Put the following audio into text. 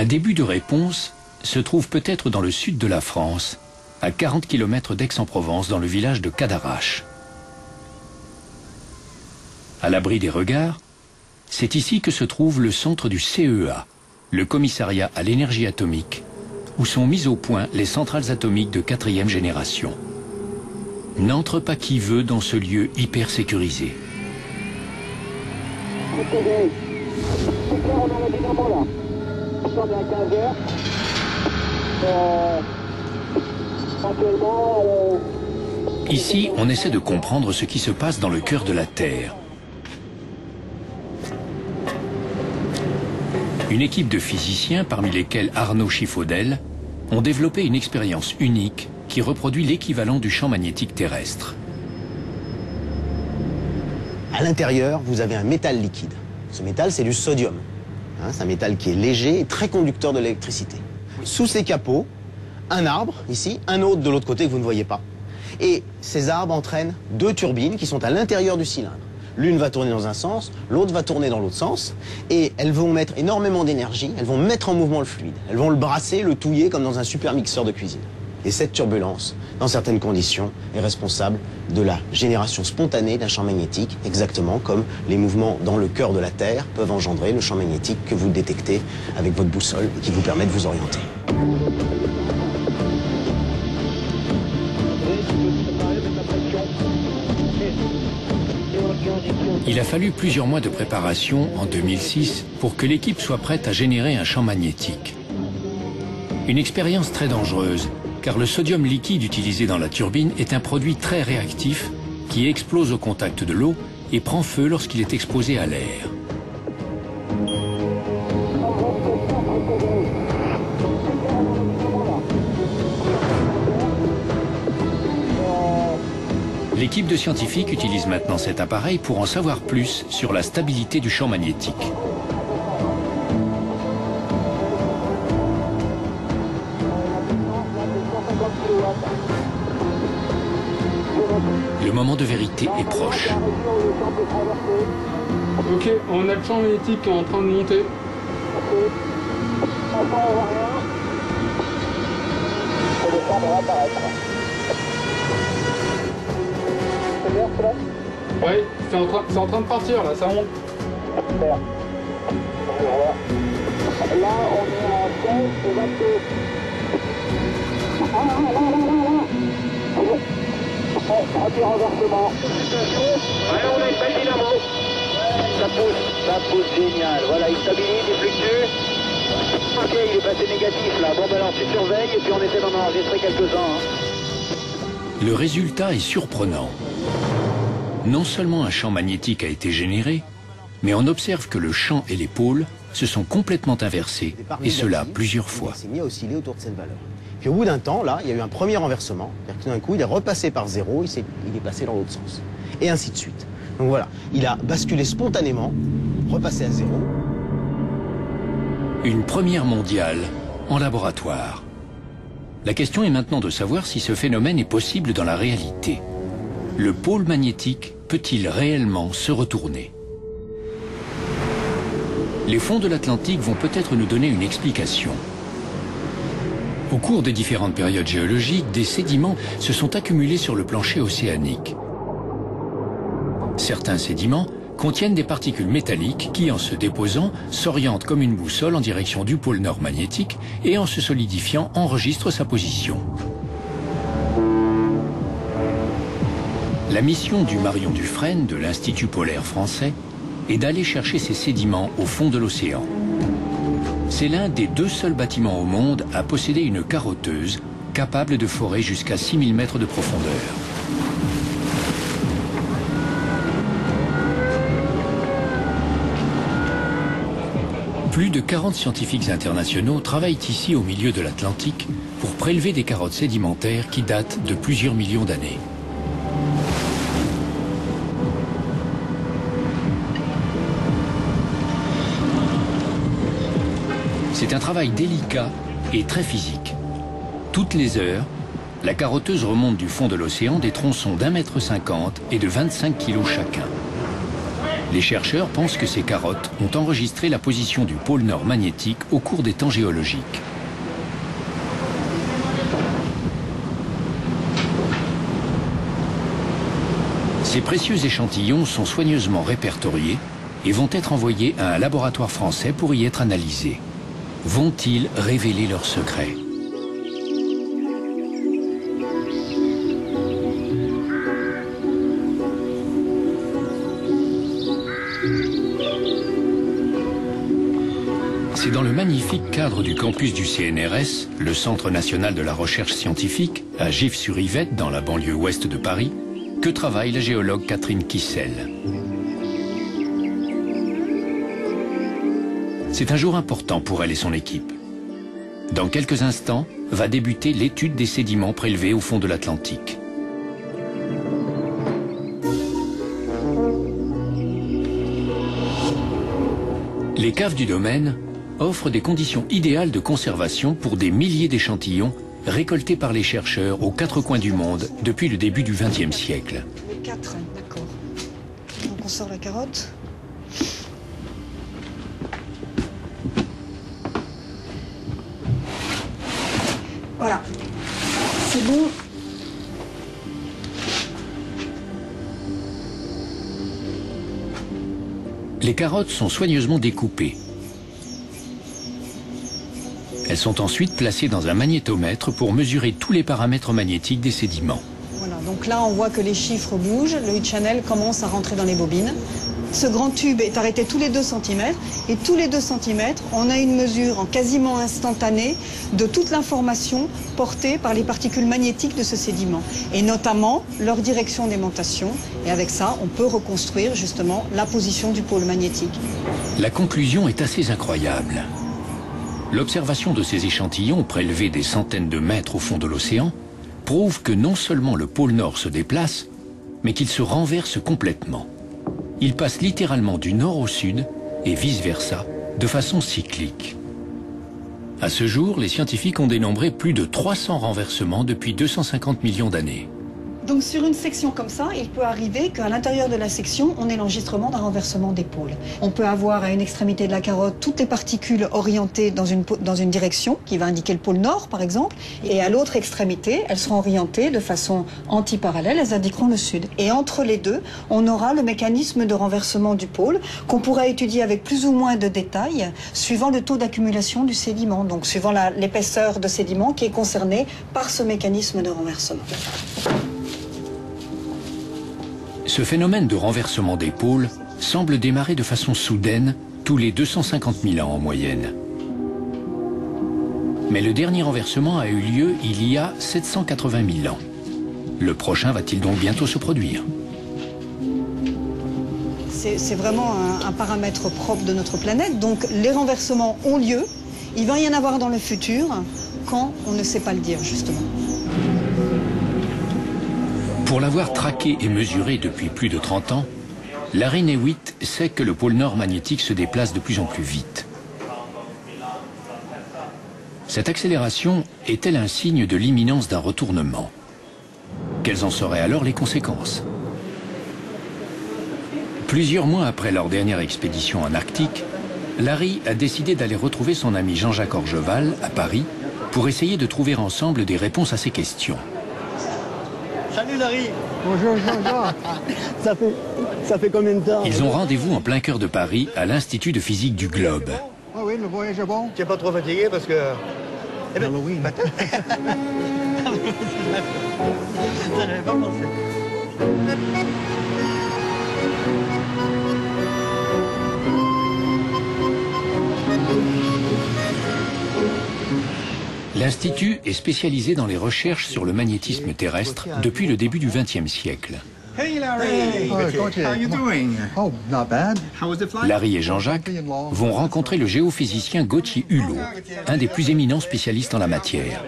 Un début de réponse se trouve peut-être dans le sud de la France, à 40 km d'Aix-en-Provence, dans le village de Cadarache. À l'abri des regards, c'est ici que se trouve le centre du CEA, le commissariat à l'énergie atomique, où sont mises au point les centrales atomiques de 4e génération. N'entre pas qui veut dans ce lieu hyper sécurisé. Ici, on essaie de comprendre ce qui se passe dans le cœur de la Terre. Une équipe de physiciens, parmi lesquels Arnaud Chifaudel, ont développé une expérience unique qui reproduit l'équivalent du champ magnétique terrestre. À l'intérieur, vous avez un métal liquide. Ce métal, c'est du sodium. C'est un métal qui est léger et très conducteur de l'électricité. Sous ces capots, un arbre, ici, un autre de l'autre côté que vous ne voyez pas. Et ces arbres entraînent 2 turbines qui sont à l'intérieur du cylindre. L'une va tourner dans un sens, l'autre va tourner dans l'autre sens, et elles vont mettre énormément d'énergie, elles vont mettre en mouvement le fluide. Elles vont le brasser, le touiller comme dans un super mixeur de cuisine. Et cette turbulence, dans certaines conditions, est responsable de la génération spontanée d'un champ magnétique, exactement comme les mouvements dans le cœur de la Terre peuvent engendrer le champ magnétique que vous détectez avec votre boussole et qui vous permet de vous orienter. Il a fallu plusieurs mois de préparation en 2006 pour que l'équipe soit prête à générer un champ magnétique. Une expérience très dangereuse, car le sodium liquide utilisé dans la turbine est un produit très réactif qui explose au contact de l'eau et prend feu lorsqu'il est exposé à l'air. L'équipe de scientifiques utilise maintenant cet appareil pour en savoir plus sur la stabilité du champ magnétique. Le moment de vérité est proche. Ok, on a le champ magnétique qui est en train de monter. Oui, c'est en train de partir là, ça monte. Là, on est à 15 et 22. Anti-renversement. Allez, on a une belle dynamo. Ça pousse génial. Voilà, il stabilise, il fluctue. Ok, il est passé négatif là. Bon, ben alors tu surveilles et puis on essaie d'en enregistrer quelques-uns. Le résultat est surprenant. Non seulement un champ magnétique a été généré, mais on observe que le champ et les pôles se sont complètement inversés, et cela plusieurs fois. Il s'est mis à osciller autour de cette valeur. Puis au bout d'un temps, là, il y a eu un premier renversement. C'est-à-dire que tout d'un coup, il est repassé par 0, il est passé dans l'autre sens. Et ainsi de suite. Donc voilà, il a basculé spontanément, repassé à 0. Une première mondiale en laboratoire. La question est maintenant de savoir si ce phénomène est possible dans la réalité. Le pôle magnétique peut-il réellement se retourner? Les fonds de l'Atlantique vont peut-être nous donner une explication. Au cours des différentes périodes géologiques, des sédiments se sont accumulés sur le plancher océanique. Certains sédiments contiennent des particules métalliques qui, en se déposant, s'orientent comme une boussole en direction du pôle nord magnétique et, en se solidifiant, enregistrent sa position. La mission du Marion Dufresne de l'Institut polaire français est d'aller chercher ces sédiments au fond de l'océan. C'est l'un des 2 seuls bâtiments au monde à posséder une carotteuse capable de forer jusqu'à 6000 mètres de profondeur. Plus de 40 scientifiques internationaux travaillent ici au milieu de l'Atlantique pour prélever des carottes sédimentaires qui datent de plusieurs millions d'années. C'est un travail délicat et très physique. Toutes les heures, la carotteuse remonte du fond de l'océan des tronçons d'1,50 m et de 25 kg chacun. Les chercheurs pensent que ces carottes ont enregistré la position du pôle Nord magnétique au cours des temps géologiques. Ces précieux échantillons sont soigneusement répertoriés et vont être envoyés à un laboratoire français pour y être analysés. Vont-ils révéler leurs secrets ? C'est dans le magnifique cadre du campus du CNRS, le Centre national de la recherche scientifique, à Gif-sur-Yvette, dans la banlieue ouest de Paris, que travaille la géologue Catherine Kissel. C'est un jour important pour elle et son équipe. Dans quelques instants, va débuter l'étude des sédiments prélevés au fond de l'Atlantique. Les caves du domaine offrent des conditions idéales de conservation pour des milliers d'échantillons récoltés par les chercheurs aux quatre coins du monde depuis le début du XXe siècle. Les quatre, d'accord. Donc on sort la carotte. Voilà, c'est bon. Les carottes sont soigneusement découpées. Elles sont ensuite placées dans un magnétomètre pour mesurer tous les paramètres magnétiques des sédiments. Voilà, donc là on voit que les chiffres bougent, le heat channel commence à rentrer dans les bobines. Ce grand tube est arrêté tous les 2 cm et tous les 2 cm, on a une mesure en quasiment instantanée de toute l'information portée par les particules magnétiques de ce sédiment et notamment leur direction d'aimantation. Et avec ça, on peut reconstruire justement la position du pôle magnétique. La conclusion est assez incroyable. L'observation de ces échantillons prélevés des centaines de mètres au fond de l'océan prouve que non seulement le pôle Nord se déplace, mais qu'il se renverse complètement. Il passe littéralement du nord au sud et vice-versa, de façon cyclique. À ce jour, les scientifiques ont dénombré plus de 300 renversements depuis 250 millions d'années. Donc sur une section comme ça, il peut arriver qu'à l'intérieur de la section, on ait l'enregistrement d'un renversement des pôles. On peut avoir à une extrémité de la carotte toutes les particules orientées dans une direction qui va indiquer le pôle Nord par exemple, et à l'autre extrémité, elles seront orientées de façon antiparallèle, elles indiqueront le Sud. Et entre les deux, on aura le mécanisme de renversement du pôle qu'on pourra étudier avec plus ou moins de détails suivant le taux d'accumulation du sédiment, donc suivant l'épaisseur de sédiment qui est concernée par ce mécanisme de renversement. Ce phénomène de renversement des pôles semble démarrer de façon soudaine tous les 250 000 ans en moyenne. Mais le dernier renversement a eu lieu il y a 780 000 ans. Le prochain va-t-il donc bientôt se produire ? C'est vraiment un paramètre propre de notre planète, donc les renversements ont lieu, il va y en avoir dans le futur, quand on ne sait pas le dire justement. Pour l'avoir traqué et mesuré depuis plus de 30 ans, Larry Newitt sait que le pôle Nord magnétique se déplace de plus en plus vite. Cette accélération est-elle un signe de l'imminence d'un retournement? Quelles en seraient alors les conséquences? Plusieurs mois après leur dernière expédition en Arctique, Larry a décidé d'aller retrouver son ami Jean-Jacques Orgeval à Paris pour essayer de trouver ensemble des réponses à ces questions. Salut Larry. Bonjour Jean-Jacques. ça fait combien de temps? Ils ont rendez-vous en plein cœur de Paris à l'Institut de physique du Globe. Ah oui, le voyage est bon. Tu n'es pas trop fatigué parce que... Eh ben, Halloween. Ça n'avait pas pensé. L'Institut est spécialisé dans les recherches sur le magnétisme terrestre depuis le début du XXe siècle. Hey Larry, Oh, Gauthier. how you doing? Oh, not bad. How was the flight? Larry et Jean-Jacques vont rencontrer le géophysicien Gauthier Hulot, un des plus éminents spécialistes en la matière.